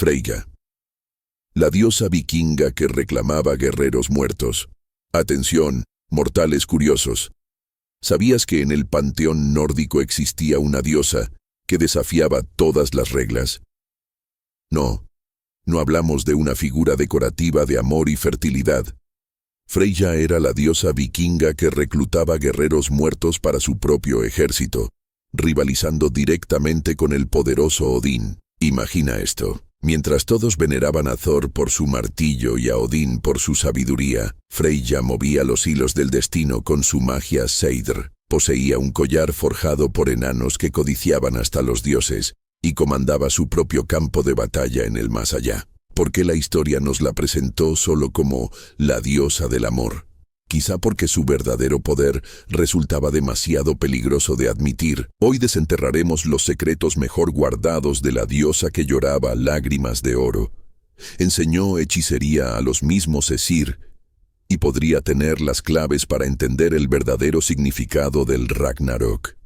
Freyja, la diosa vikinga que reclamaba guerreros muertos. Atención, mortales curiosos. ¿Sabías que en el panteón nórdico existía una diosa que desafiaba todas las reglas? No hablamos de una figura decorativa de amor y fertilidad. Freyja era la diosa vikinga que reclutaba guerreros muertos para su propio ejército, rivalizando directamente con el poderoso Odín. Imagina esto. Mientras todos veneraban a Thor por su martillo y a Odín por su sabiduría, Freyja movía los hilos del destino con su magia Seidr. Poseía un collar forjado por enanos que codiciaban hasta los dioses y comandaba su propio campo de batalla en el más allá. ¿Por qué la historia nos la presentó solo como la diosa del amor? Quizá porque su verdadero poder resultaba demasiado peligroso de admitir. Hoy desenterraremos los secretos mejor guardados de la diosa que lloraba lágrimas de oro. Enseñó hechicería a los mismos Esir y podría tener las claves para entender el verdadero significado del Ragnarok.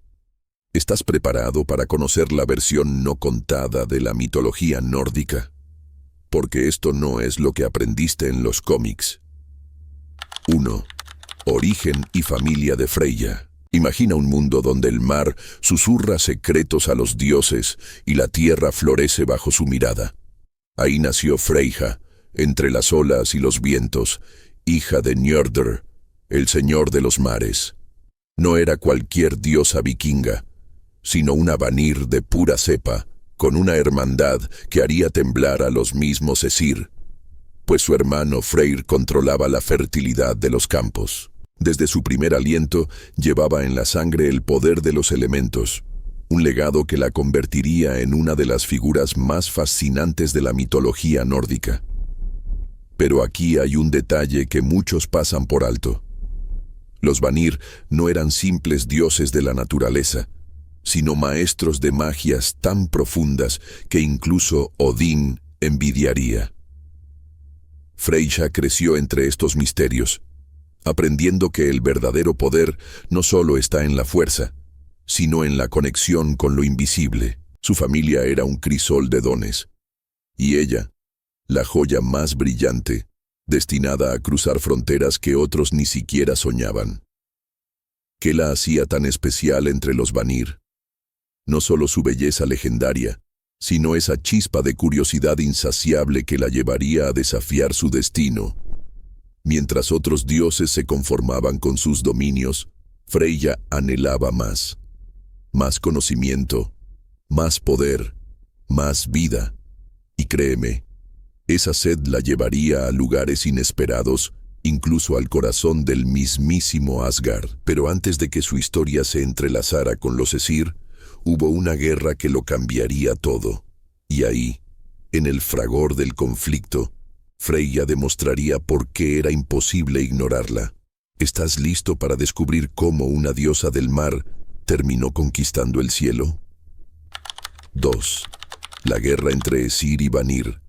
¿Estás preparado para conocer la versión no contada de la mitología nórdica? Porque esto no es lo que aprendiste en los cómics. 1. Origen y familia de Freyja. Imagina un mundo donde el mar susurra secretos a los dioses y la tierra florece bajo su mirada. Ahí nació Freyja, entre las olas y los vientos, hija de Njordr, el señor de los mares. No era cualquier diosa vikinga, sino una Vanir de pura cepa, con una hermandad que haría temblar a los mismos Esir, pues su hermano Freyr controlaba la fertilidad de los campos. Desde su primer aliento llevaba en la sangre el poder de los elementos, un legado que la convertiría en una de las figuras más fascinantes de la mitología nórdica. Pero aquí hay un detalle que muchos pasan por alto. Los Vanir no eran simples dioses de la naturaleza, sino maestros de magias tan profundas que incluso Odín envidiaría. Freyja creció entre estos misterios, aprendiendo que el verdadero poder no solo está en la fuerza, sino en la conexión con lo invisible. Su familia era un crisol de dones, y ella, la joya más brillante, destinada a cruzar fronteras que otros ni siquiera soñaban. ¿Qué la hacía tan especial entre los Vanir? No solo su belleza legendaria, sino esa chispa de curiosidad insaciable que la llevaría a desafiar su destino. Mientras otros dioses se conformaban con sus dominios, Freyja anhelaba más. Más conocimiento, más poder, más vida. Y créeme, esa sed la llevaría a lugares inesperados, incluso al corazón del mismísimo Asgard. Pero antes de que su historia se entrelazara con los Esir, hubo una guerra que lo cambiaría todo. Y ahí, en el fragor del conflicto, Freyja demostraría por qué era imposible ignorarla. ¿Estás listo para descubrir cómo una diosa del mar terminó conquistando el cielo? 2. La guerra entre Esir y Vanir.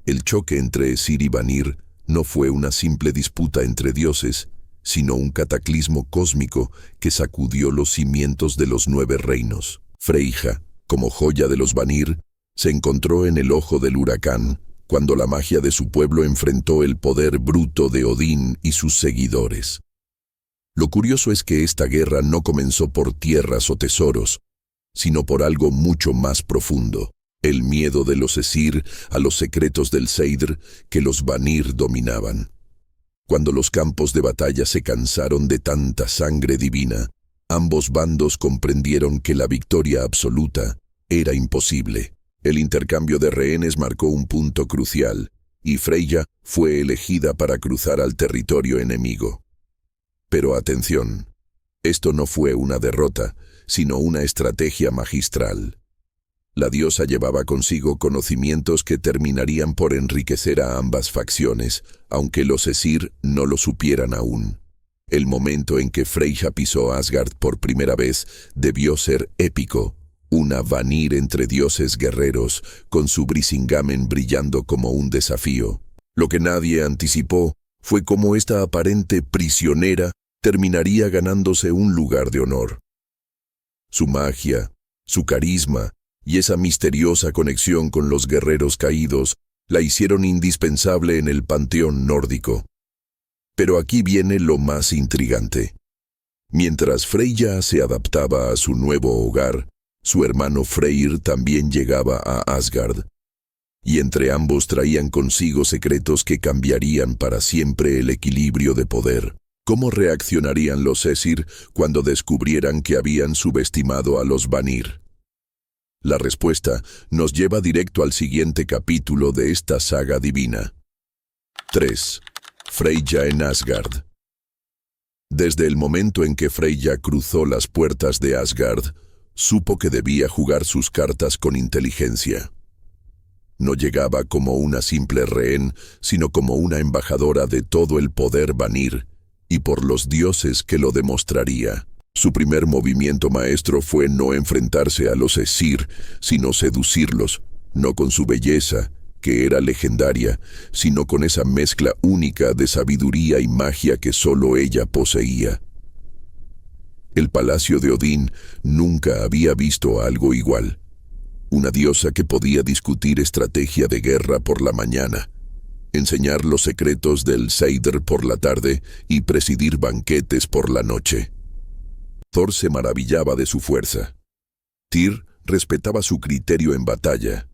El choque entre Esir y Vanir no fue una simple disputa entre dioses, sino un cataclismo cósmico que sacudió los cimientos de los 9 reinos. Freyja, como joya de los Vanir, se encontró en el ojo del huracán, cuando la magia de su pueblo enfrentó el poder bruto de Odín y sus seguidores. Lo curioso es que esta guerra no comenzó por tierras o tesoros, sino por algo mucho más profundo, el miedo de los Esir a los secretos del Seidr que los Vanir dominaban. Cuando los campos de batalla se cansaron de tanta sangre divina, ambos bandos comprendieron que la victoria absoluta era imposible. El intercambio de rehenes marcó un punto crucial, y Freyja fue elegida para cruzar al territorio enemigo. Pero atención, esto no fue una derrota, sino una estrategia magistral. La diosa llevaba consigo conocimientos que terminarían por enriquecer a ambas facciones, aunque los Esir no lo supieran aún. El momento en que Freyja pisó Asgard por primera vez debió ser épico. Una Vanir entre dioses guerreros, con su Brisingamen brillando como un desafío. Lo que nadie anticipó fue cómo esta aparente prisionera terminaría ganándose un lugar de honor. Su magia, su carisma y esa misteriosa conexión con los guerreros caídos la hicieron indispensable en el panteón nórdico. Pero aquí viene lo más intrigante. Mientras Freyja se adaptaba a su nuevo hogar, su hermano Freyr también llegaba a Asgard, y entre ambos traían consigo secretos que cambiarían para siempre el equilibrio de poder. ¿Cómo reaccionarían los Aesir cuando descubrieran que habían subestimado a los Vanir? La respuesta nos lleva directo al siguiente capítulo de esta saga divina. 3. Freyja en Asgard. Desde el momento en que Freyja cruzó las puertas de Asgard, supo que debía jugar sus cartas con inteligencia. No llegaba como una simple rehén, sino como una embajadora de todo el poder Vanir, y por los dioses que lo demostraría. Su primer movimiento maestro fue no enfrentarse a los Aesir, sino seducirlos, no con su belleza, que era legendaria, sino con esa mezcla única de sabiduría y magia que solo ella poseía. El palacio de Odín nunca había visto algo igual. Una diosa que podía discutir estrategia de guerra por la mañana, enseñar los secretos del Seidr por la tarde y presidir banquetes por la noche. Thor se maravillaba de su fuerza. Tyr respetaba su criterio en batalla.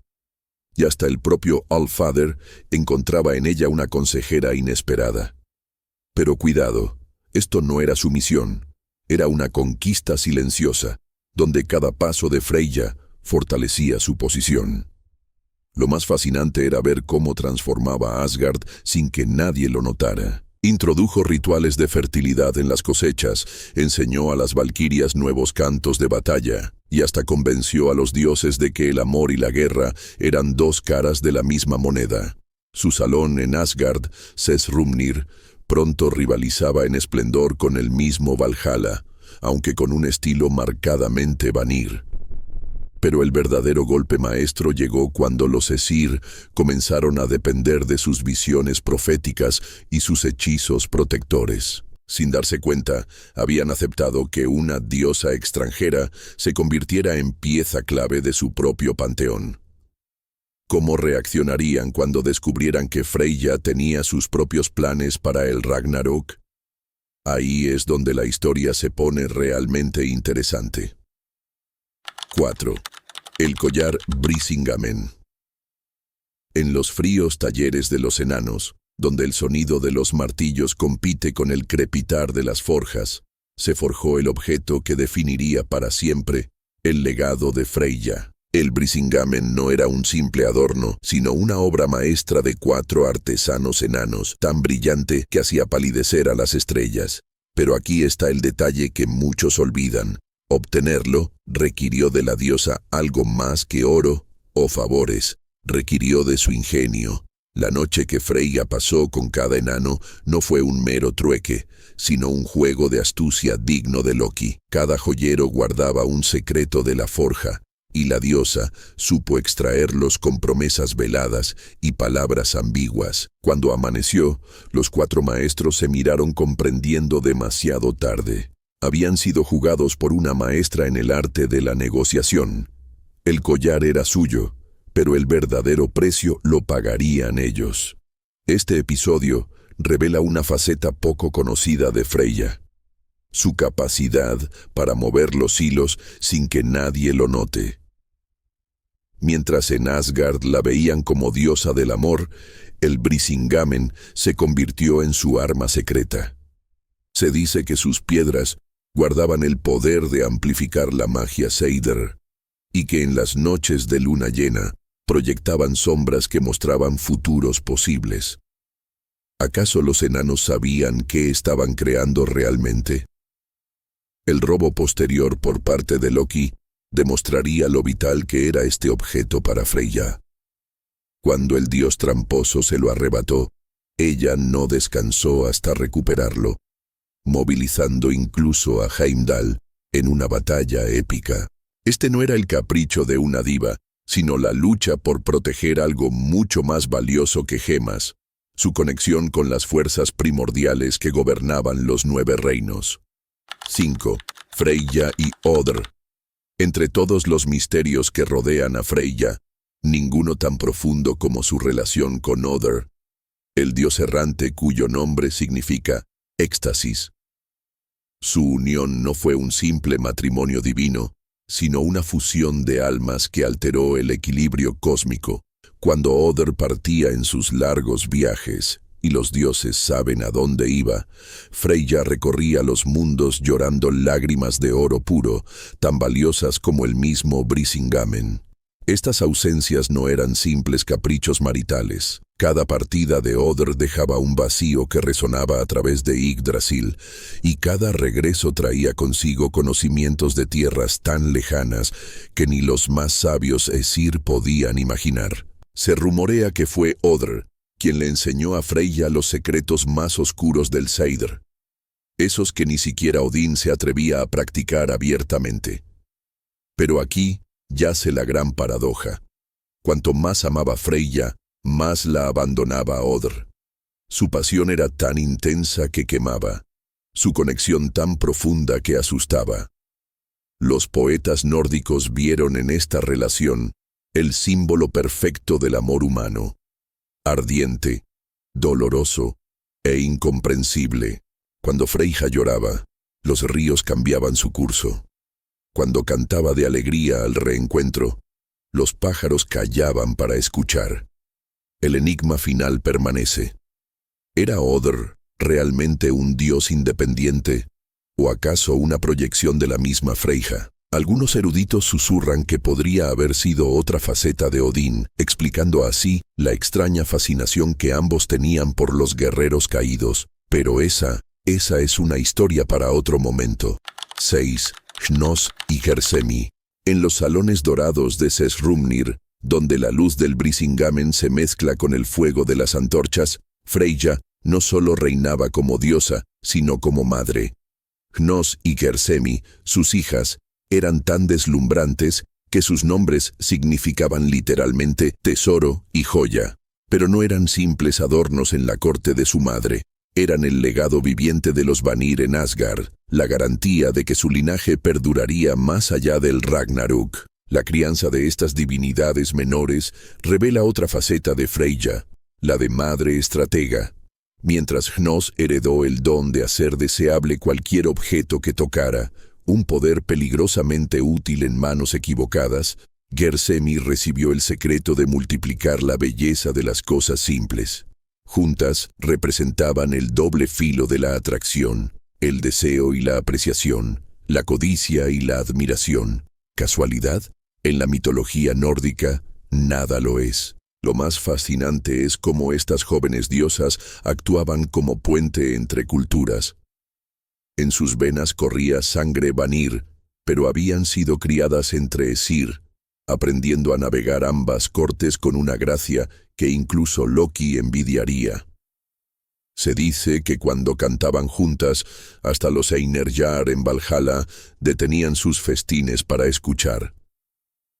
Y hasta el propio Allfather encontraba en ella una consejera inesperada. Pero cuidado, esto no era su misión. Era una conquista silenciosa, donde cada paso de Freyja fortalecía su posición. Lo más fascinante era ver cómo transformaba a Asgard sin que nadie lo notara. Introdujo rituales de fertilidad en las cosechas, enseñó a las valquirias nuevos cantos de batalla, y hasta convenció a los dioses de que el amor y la guerra eran dos caras de la misma moneda. Su salón en Asgard, Sesrumnir, pronto rivalizaba en esplendor con el mismo Valhalla, aunque con un estilo marcadamente Vanir. Pero el verdadero golpe maestro llegó cuando los Aesir comenzaron a depender de sus visiones proféticas y sus hechizos protectores. Sin darse cuenta, habían aceptado que una diosa extranjera se convirtiera en pieza clave de su propio panteón. ¿Cómo reaccionarían cuando descubrieran que Freyja tenía sus propios planes para el Ragnarok? Ahí es donde la historia se pone realmente interesante. 4. El collar Brisingamen. En los fríos talleres de los enanos, donde el sonido de los martillos compite con el crepitar de las forjas, se forjó el objeto que definiría para siempre el legado de Freyja. El Brisingamen no era un simple adorno, sino una obra maestra de 4 artesanos enanos, tan brillante que hacía palidecer a las estrellas. Pero aquí está el detalle que muchos olvidan. Obtenerlo requirió de la diosa algo más que oro o favores, requirió de su ingenio. La noche que Freyja pasó con cada enano no fue un mero trueque, sino un juego de astucia digno de Loki. Cada joyero guardaba un secreto de la forja, y la diosa supo extraerlos con promesas veladas y palabras ambiguas. Cuando amaneció, los 4 maestros se miraron comprendiendo demasiado tarde. Habían sido jugados por una maestra en el arte de la negociación. El collar era suyo, pero el verdadero precio lo pagarían ellos. Este episodio revela una faceta poco conocida de Freyja. Su capacidad para mover los hilos sin que nadie lo note. Mientras en Asgard la veían como diosa del amor, el Brisingamen se convirtió en su arma secreta. Se dice que sus piedras guardaban el poder de amplificar la magia Seidr, y que en las noches de luna llena proyectaban sombras que mostraban futuros posibles. ¿Acaso los enanos sabían qué estaban creando realmente? El robo posterior por parte de Loki demostraría lo vital que era este objeto para Freyja. Cuando el dios tramposo se lo arrebató, ella no descansó hasta recuperarlo, movilizando incluso a Heimdall en una batalla épica. Este no era el capricho de una diva, sino la lucha por proteger algo mucho más valioso que gemas, su conexión con las fuerzas primordiales que gobernaban los 9 reinos. 5. Freyja y Odr. Entre todos los misterios que rodean a Freyja, ninguno tan profundo como su relación con Other, el dios errante cuyo nombre significa éxtasis. Su unión no fue un simple matrimonio divino, sino una fusión de almas que alteró el equilibrio cósmico. Cuando Other partía en sus largos viajes, y los dioses saben a dónde iba, Freyja recorría los mundos llorando lágrimas de oro puro, tan valiosas como el mismo Brisingamen. Estas ausencias no eran simples caprichos maritales. Cada partida de Other dejaba un vacío que resonaba a través de Yggdrasil, y cada regreso traía consigo conocimientos de tierras tan lejanas que ni los más sabios Esir podían imaginar. Se rumorea que fue Other quien le enseñó a Freyja los secretos más oscuros del Seidr, esos que ni siquiera Odín se atrevía a practicar abiertamente. Pero aquí yace la gran paradoja. Cuanto más amaba Freyja, más la abandonaba Other. Su pasión era tan intensa que quemaba, su conexión tan profunda que asustaba. Los poetas nórdicos vieron en esta relación el símbolo perfecto del amor humano, ardiente, doloroso e incomprensible. Cuando Freyja lloraba, los ríos cambiaban su curso. Cuando cantaba de alegría al reencuentro, los pájaros callaban para escuchar. El enigma final permanece. ¿Era Other realmente un dios independiente, o acaso una proyección de la misma Freyja? Algunos eruditos susurran que podría haber sido otra faceta de Odín, explicando así la extraña fascinación que ambos tenían por los guerreros caídos. Pero esa es una historia para otro momento. 6. Hnoss y Gersemi. En los salones dorados de Sesrumnir, donde la luz del Brisingamen se mezcla con el fuego de las antorchas, Freyja no solo reinaba como diosa, sino como madre. Hnoss y Gersemi, sus hijas, eran tan deslumbrantes que sus nombres significaban literalmente tesoro y joya. Pero no eran simples adornos en la corte de su madre. Eran el legado viviente de los Vanir en Asgard, la garantía de que su linaje perduraría más allá del Ragnarök. La crianza de estas divinidades menores revela otra faceta de Freyja, la de madre estratega. Mientras Hnoss heredó el don de hacer deseable cualquier objeto que tocara, un poder peligrosamente útil en manos equivocadas, Gersemi recibió el secreto de multiplicar la belleza de las cosas simples. Juntas representaban el doble filo de la atracción, el deseo y la apreciación, la codicia y la admiración. ¿Casualidad? En la mitología nórdica, nada lo es. Lo más fascinante es cómo estas jóvenes diosas actuaban como puente entre culturas. En sus venas corría sangre Vanir, pero habían sido criadas entre Esir, aprendiendo a navegar ambas cortes con una gracia que incluso Loki envidiaría. Se dice que cuando cantaban juntas, hasta los Einherjar en Valhalla detenían sus festines para escuchar.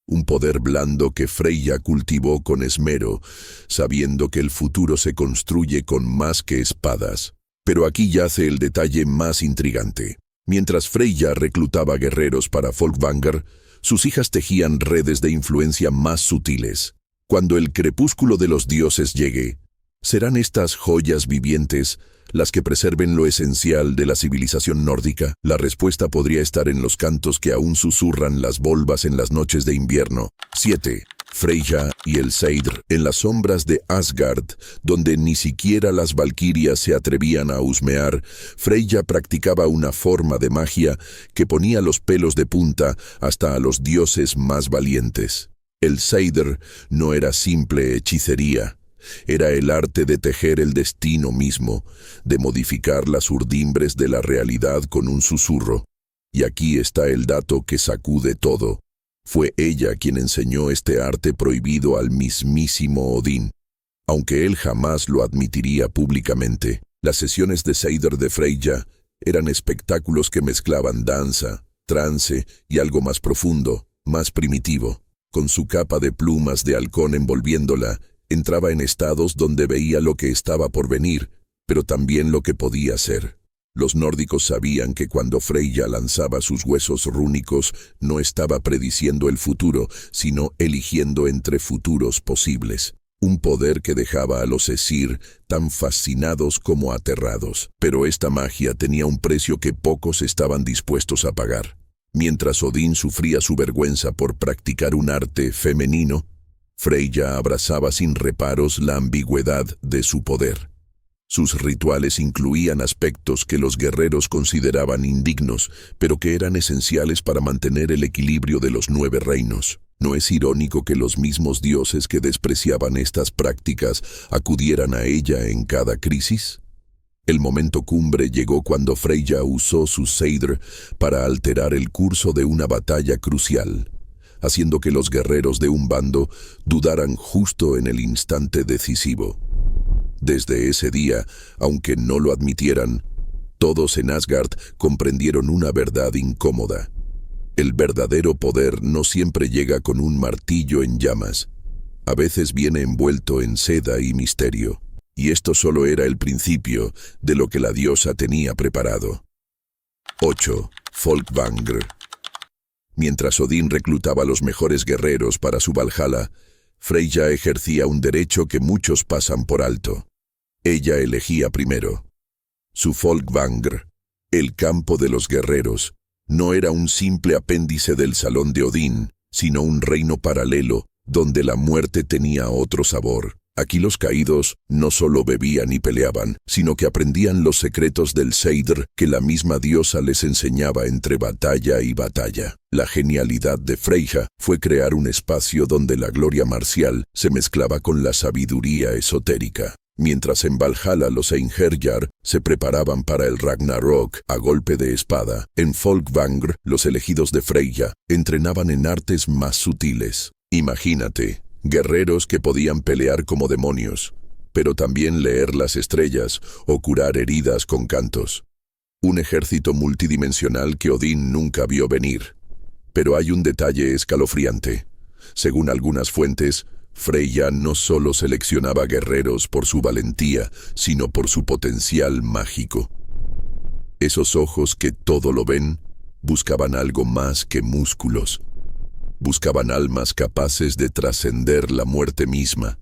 Un poder blando que Freyja cultivó con esmero, sabiendo que el futuro se construye con más que espadas. Pero aquí yace el detalle más intrigante. Mientras Freyja reclutaba guerreros para Folkvangar, sus hijas tejían redes de influencia más sutiles. Cuando el crepúsculo de los dioses llegue, ¿serán estas joyas vivientes las que preserven lo esencial de la civilización nórdica? La respuesta podría estar en los cantos que aún susurran las volvas en las noches de invierno. 7. Freyja y el Seidr. En las sombras de Asgard, donde ni siquiera las valquirias se atrevían a husmear, Freyja practicaba una forma de magia que ponía los pelos de punta hasta a los dioses más valientes. El Seidr no era simple hechicería. Era el arte de tejer el destino mismo, de modificar las urdimbres de la realidad con un susurro. Y aquí está el dato que sacude todo. Fue ella quien enseñó este arte prohibido al mismísimo Odín, aunque él jamás lo admitiría públicamente. Las sesiones de Seidr de Freyja eran espectáculos que mezclaban danza, trance y algo más profundo, más primitivo. Con su capa de plumas de halcón envolviéndola, entraba en estados donde veía lo que estaba por venir, pero también lo que podía ser. Los nórdicos sabían que cuando Freyja lanzaba sus huesos rúnicos no estaba prediciendo el futuro, sino eligiendo entre futuros posibles. Un poder que dejaba a los Aesir tan fascinados como aterrados. Pero esta magia tenía un precio que pocos estaban dispuestos a pagar. Mientras Odín sufría su vergüenza por practicar un arte femenino, Freyja abrazaba sin reparos la ambigüedad de su poder. Sus rituales incluían aspectos que los guerreros consideraban indignos, pero que eran esenciales para mantener el equilibrio de los 9 reinos. ¿No es irónico que los mismos dioses que despreciaban estas prácticas acudieran a ella en cada crisis? El momento cumbre llegó cuando Freyja usó su Seidr para alterar el curso de una batalla crucial, haciendo que los guerreros de un bando dudaran justo en el instante decisivo. Desde ese día, aunque no lo admitieran, todos en Asgard comprendieron una verdad incómoda. El verdadero poder no siempre llega con un martillo en llamas. A veces viene envuelto en seda y misterio. Y esto solo era el principio de lo que la diosa tenía preparado. 8. Folkvangr. Mientras Odín reclutaba a los mejores guerreros para su Valhalla, Freyja ejercía un derecho que muchos pasan por alto. Ella elegía primero. Su Folkvangr, el campo de los guerreros, no era un simple apéndice del salón de Odín, sino un reino paralelo donde la muerte tenía otro sabor. Aquí los caídos no solo bebían y peleaban, sino que aprendían los secretos del Seidr que la misma diosa les enseñaba entre batalla y batalla. La genialidad de Freyja fue crear un espacio donde la gloria marcial se mezclaba con la sabiduría esotérica. Mientras en Valhalla los Einherjar se preparaban para el Ragnarok a golpe de espada, en Folkvangr los elegidos de Freyja entrenaban en artes más sutiles. Imagínate, guerreros que podían pelear como demonios, pero también leer las estrellas o curar heridas con cantos. Un ejército multidimensional que Odín nunca vio venir. Pero hay un detalle escalofriante. Según algunas fuentes, Freyja no solo seleccionaba guerreros por su valentía, sino por su potencial mágico. Esos ojos que todo lo ven, buscaban algo más que músculos. Buscaban almas capaces de trascender la muerte misma.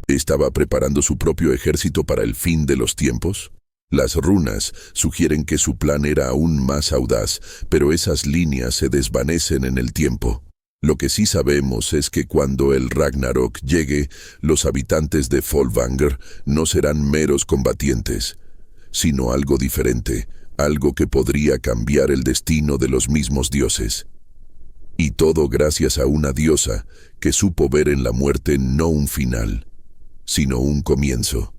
¿Estaba preparando su propio ejército para el fin de los tiempos? Las runas sugieren que su plan era aún más audaz, pero esas líneas se desvanecen en el tiempo. Lo que sí sabemos es que cuando el Ragnarok llegue, los habitantes de Folkvangr no serán meros combatientes, sino algo diferente, algo que podría cambiar el destino de los mismos dioses. Y todo gracias a una diosa que supo ver en la muerte no un final, sino un comienzo.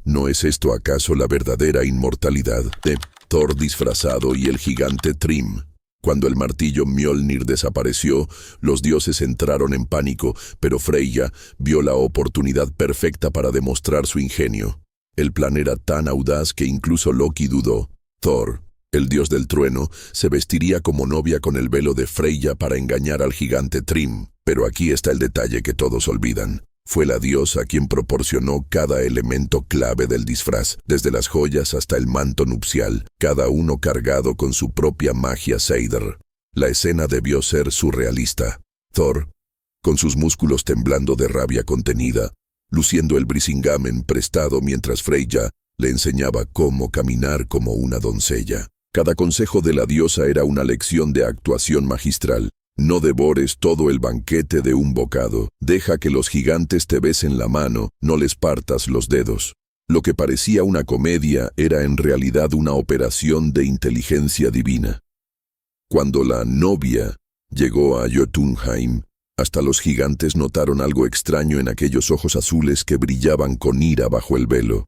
¿No es esto acaso la verdadera inmortalidad de Thor disfrazado y el gigante Thrym? Cuando el martillo Mjolnir desapareció, los dioses entraron en pánico, pero Freyja vio la oportunidad perfecta para demostrar su ingenio. El plan era tan audaz que incluso Loki dudó. Thor, el dios del trueno, se vestiría como novia con el velo de Freyja para engañar al gigante Thrym. Pero aquí está el detalle que todos olvidan. Fue la diosa quien proporcionó cada elemento clave del disfraz, desde las joyas hasta el manto nupcial, cada uno cargado con su propia magia Seidr. La escena debió ser surrealista. Thor, con sus músculos temblando de rabia contenida, luciendo el brisingamen prestado mientras Freyja le enseñaba cómo caminar como una doncella. Cada consejo de la diosa era una lección de actuación magistral. No devores todo el banquete de un bocado. Deja que los gigantes te besen la mano, no les partas los dedos. Lo que parecía una comedia era en realidad una operación de inteligencia divina. Cuando la novia llegó a Jotunheim, hasta los gigantes notaron algo extraño en aquellos ojos azules que brillaban con ira bajo el velo.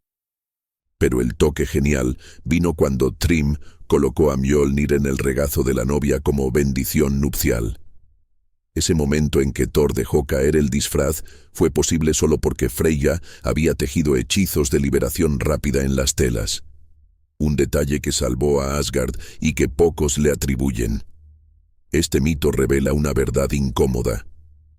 Pero el toque genial vino cuando Thrym colocó a Mjolnir en el regazo de la novia como bendición nupcial. Ese momento en que Thor dejó caer el disfraz fue posible solo porque Freyja había tejido hechizos de liberación rápida en las telas. Un detalle que salvó a Asgard y que pocos le atribuyen. Este mito revela una verdad incómoda.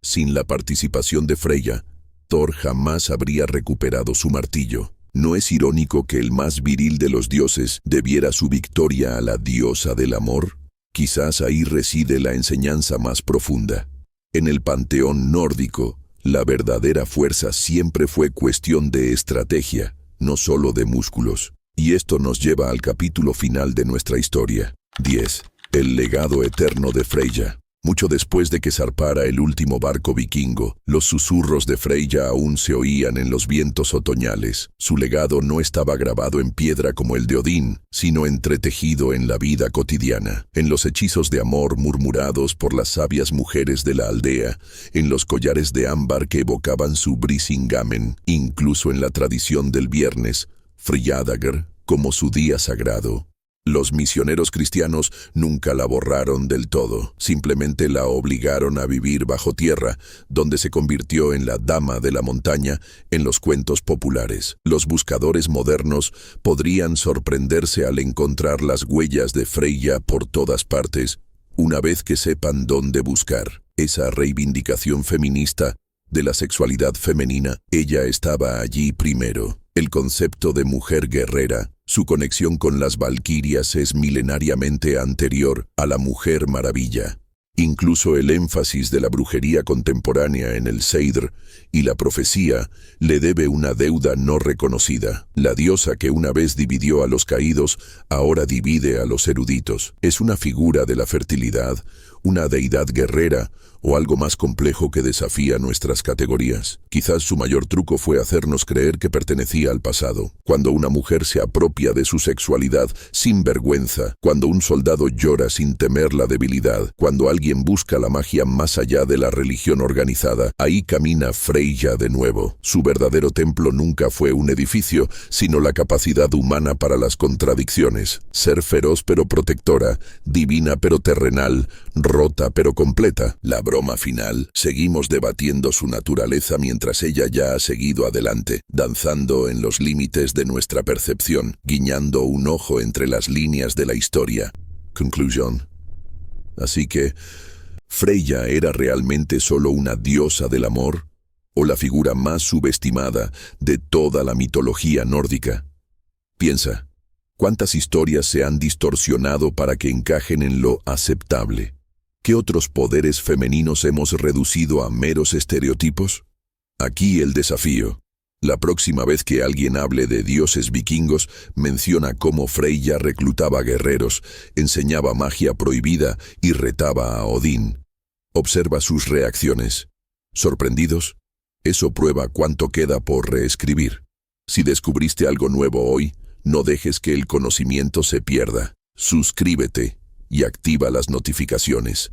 Sin la participación de Freyja, Thor jamás habría recuperado su martillo. ¿No es irónico que el más viril de los dioses debiera su victoria a la diosa del amor? Quizás ahí reside la enseñanza más profunda. En el panteón nórdico, la verdadera fuerza siempre fue cuestión de estrategia, no solo de músculos. Y esto nos lleva al capítulo final de nuestra historia. 10. El legado eterno de Freyja. Mucho después de que zarpara el último barco vikingo, los susurros de Freyja aún se oían en los vientos otoñales. Su legado no estaba grabado en piedra como el de Odín, sino entretejido en la vida cotidiana, en los hechizos de amor murmurados por las sabias mujeres de la aldea, en los collares de ámbar que evocaban su brisingamen, incluso en la tradición del viernes, Friadagar, como su día sagrado. Los misioneros cristianos nunca la borraron del todo, simplemente la obligaron a vivir bajo tierra, donde se convirtió en la dama de la montaña en los cuentos populares. Los buscadores modernos podrían sorprenderse al encontrar las huellas de Freyja por todas partes, una vez que sepan dónde buscar. Esa reivindicación feminista de la sexualidad femenina, ella estaba allí primero. El concepto de mujer guerrera, su conexión con las valquirias es milenariamente anterior a la Mujer Maravilla. Incluso el énfasis de la brujería contemporánea en el Seidr y la profecía le debe una deuda no reconocida. La diosa que una vez dividió a los caídos, ahora divide a los eruditos. Es una figura de la fertilidad, una deidad guerrera, o algo más complejo que desafía nuestras categorías. Quizás su mayor truco fue hacernos creer que pertenecía al pasado. Cuando una mujer se apropia de su sexualidad sin vergüenza, cuando un soldado llora sin temer la debilidad, cuando alguien busca la magia más allá de la religión organizada, ahí camina Freyja de nuevo. Su verdadero templo nunca fue un edificio, sino la capacidad humana para las contradicciones. Ser feroz pero protectora, divina pero terrenal, rota pero completa. La broma final, seguimos debatiendo su naturaleza mientras ella ya ha seguido adelante, danzando en los límites de nuestra percepción, guiñando un ojo entre las líneas de la historia. Conclusión. Así que, ¿Freyja era realmente solo una diosa del amor? ¿O la figura más subestimada de toda la mitología nórdica? Piensa, ¿cuántas historias se han distorsionado para que encajen en lo aceptable? ¿Qué otros poderes femeninos hemos reducido a meros estereotipos? Aquí el desafío. La próxima vez que alguien hable de dioses vikingos, menciona cómo Freyja reclutaba guerreros, enseñaba magia prohibida y retaba a Odín. Observa sus reacciones. ¿Sorprendidos? Eso prueba cuánto queda por reescribir. Si descubriste algo nuevo hoy, no dejes que el conocimiento se pierda. Suscríbete y activa las notificaciones,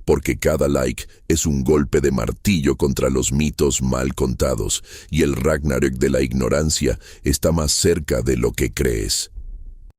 porque cada like es un golpe de martillo contra los mitos mal contados, y el Ragnarök de la ignorancia está más cerca de lo que crees.